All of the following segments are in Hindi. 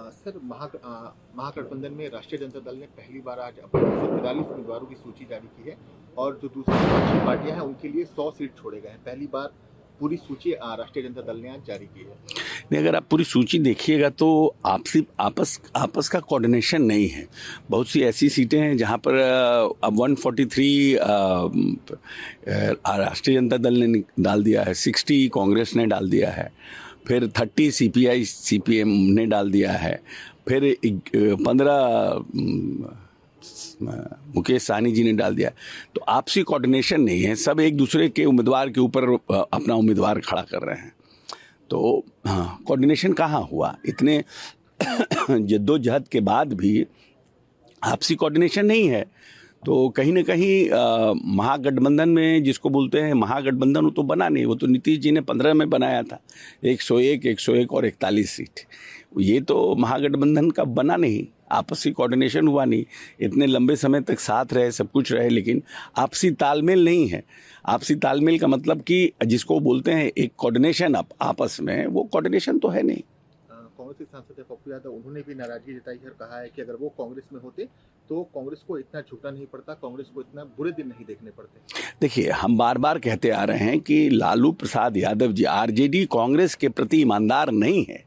सर महागठबंधन में राष्ट्रीय जनता दल ने पहली बार आज अपने 243 उम्मीदवारों की सूची जारी की है और जो दूसरी विपक्षी पार्टियां हैं उनके लिए 100 सीट छोड़े गए हैं। पहली बार पूरी सूची राष्ट्रीय जनता दल ने आज जारी की है। नहीं, अगर आप पूरी सूची देखिएगा तो आपस का कोऑर्डिनेशन नहीं है। बहुत सी ऐसी सीटें हैं जहां पर अब 143 राष्ट्रीय जनता दल ने डाल दिया है, 60 कांग्रेस ने डाल दिया है, फिर 30 सीपीआई सीपीएम ने डाल दिया है, फिर 15 मुकेश सहनी जी ने डाल दिया। तो आपसी कोऑर्डिनेशन नहीं है, सब एक दूसरे के उम्मीदवार के ऊपर अपना उम्मीदवार खड़ा कर रहे हैं। तो हाँ, कोऑर्डिनेशन कहाँ हुआ? इतने जद्दोजहद के बाद भी आपसी कोऑर्डिनेशन नहीं है। तो कहीं ना कहीं महागठबंधन में जिसको बोलते हैं महागठबंधन, वो तो बना नहीं। वो तो नीतीश जी ने 15 में बनाया था, 101 और 41 सीट। ये तो महागठबंधन का बना नहीं, आपसी कोऑर्डिनेशन हुआ नहीं। इतने लंबे समय तक साथ रहे, सब कुछ रहे, लेकिन आपसी तालमेल नहीं है। आपसी तालमेल का मतलब कि जिसको बोलते हैं एक कोऑर्डिनेशन आपस में, वो कोऑर्डिनेशन तो है नहीं। कांग्रेस के सांसद पप्पू यादव, उन्होंने भी नाराजगी जताई और कहा है कि अगर वो कांग्रेस में होते तो कांग्रेस को इतना झुकना नहीं पड़ता, कांग्रेस को इतना बुरे दिन नहीं देखने पड़ते। देखिए, हम बार बार कहते आ रहे हैं कि लालू प्रसाद यादव जी, आरजेडी कांग्रेस के प्रति ईमानदार नहीं है।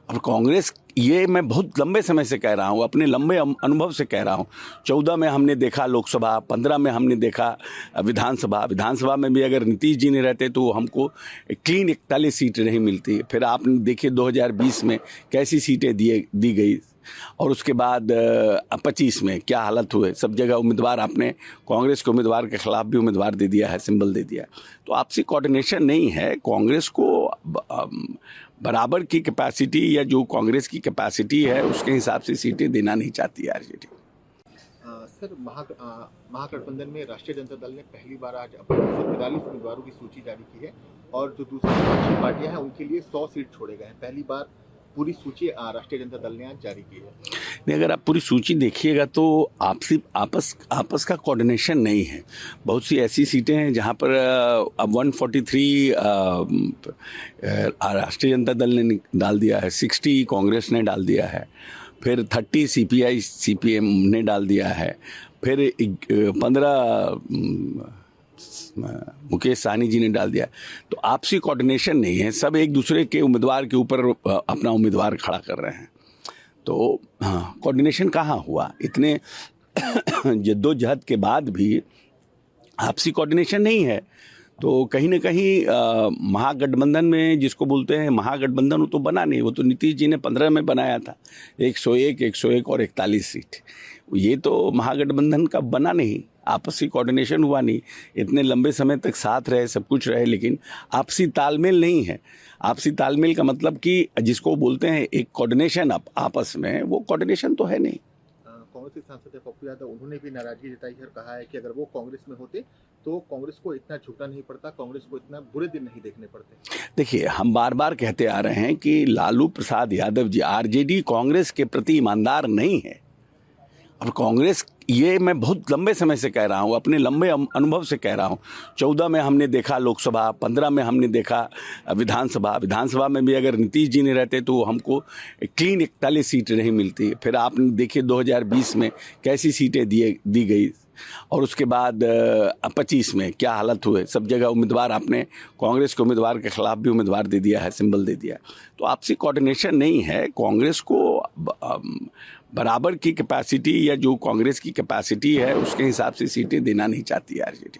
और कांग्रेस, ये मैं बहुत लंबे समय से कह रहा हूँ, अपने लंबे अनुभव से कह रहा हूँ। 14 में हमने देखा लोकसभा, 15 में हमने देखा विधानसभा में भी अगर नीतीश जी नहीं रहते तो हमको क्लीन 41 सीटें नहीं मिलती। फिर आपने देखिए 2020 में कैसी सीटें दी गई, और उसके बाद 25 में क्या हालत हुए। सब जगह उम्मीदवार, आपने कांग्रेस के उम्मीदवार के खिलाफ भी उम्मीदवार दे दिया है, सिंबल दे दिया। तो आपसी कोऑर्डिनेशन नहीं है। कांग्रेस को बराबर की कैपेसिटी, या जो कांग्रेस की कैपेसिटी है उसके हिसाब से सीटें देना नहीं चाहती है आरजेडी। सर महागठबंधन में राष्ट्रीय जनता दल ने पहली बार आज अपने 243 उम्मीदवारों की सूची जारी की है और जो दूसरी विपक्षी पार्टियां हैं उनके लिए 100 सीट छोड़े गए हैं। पहली बार पूरी सूची राष्ट्रीय जनता दल ने आज जारी की है। नहीं, अगर आप पूरी सूची देखिएगा तो आपस का कोऑर्डिनेशन नहीं है। बहुत सी ऐसी सीटें हैं जहां पर अब 143 राष्ट्रीय जनता दल ने डाल दिया है, 60 कांग्रेस ने डाल दिया है, फिर 30 सीपीआई सीपीएम ने डाल दिया है, फिर 15 मुकेश सहनी जी ने डाल दिया। तो आपसी कोऑर्डिनेशन नहीं है, सब एक दूसरे के उम्मीदवार के ऊपर अपना उम्मीदवार खड़ा कर रहे हैं। तो हाँ, कोऑर्डिनेशन कहाँ हुआ? इतने जद्दोजहद के बाद भी आपसी कोऑर्डिनेशन नहीं है। तो कहीं ना कहीं महागठबंधन में जिसको बोलते हैं महागठबंधन, वो तो बना नहीं। वो तो नीतीश जी ने 15 में बनाया था, 101 और 41 सीट। ये तो महागठबंधन का बना नहीं, आपसी कोऑर्डिनेशन हुआ नहीं। इतने लंबे समय तक साथ रहे, सब कुछ रहे, लेकिन आपसी तालमेल नहीं है। आपसी तालमेल का मतलब कि जिसको बोलते हैं एक कोऑर्डिनेशन आपस में, वो कोऑर्डिनेशन तो है नहीं। कांग्रेस के सांसद पप्पू यादव, उन्होंने भी नाराजगी जताई और कहा है कि अगर वो कांग्रेस में होते तो कांग्रेस को इतना झुकना नहीं पड़ता, कांग्रेस को इतना बुरे दिन नहीं देखने पड़ते। देखिए, हम बार बार कहते आ रहे हैं कि लालू प्रसाद यादव जी, आरजेडी कांग्रेस के प्रति ईमानदार नहीं है। और कांग्रेस, ये मैं बहुत लंबे समय से कह रहा हूँ, अपने लंबे अनुभव से कह रहा हूँ। 14 में हमने देखा लोकसभा, 15 में हमने देखा विधानसभा में भी अगर नीतीश जी नहीं रहते तो हमको क्लीन 41 सीटें नहीं मिलती। फिर आपने देखिए 2020 में कैसी सीटें दी गई, और उसके बाद 25 में क्या हालत हुए। सब जगह उम्मीदवार, आपने कांग्रेस के उम्मीदवार के खिलाफ भी उम्मीदवार दे दिया है, सिंबल दे दिया। तो आपसी कोऑर्डिनेशन नहीं है। कांग्रेस को बराबर की कैपेसिटी, या जो कांग्रेस की कैपेसिटी है उसके हिसाब से सीटें देना नहीं चाहती है आरजेडी।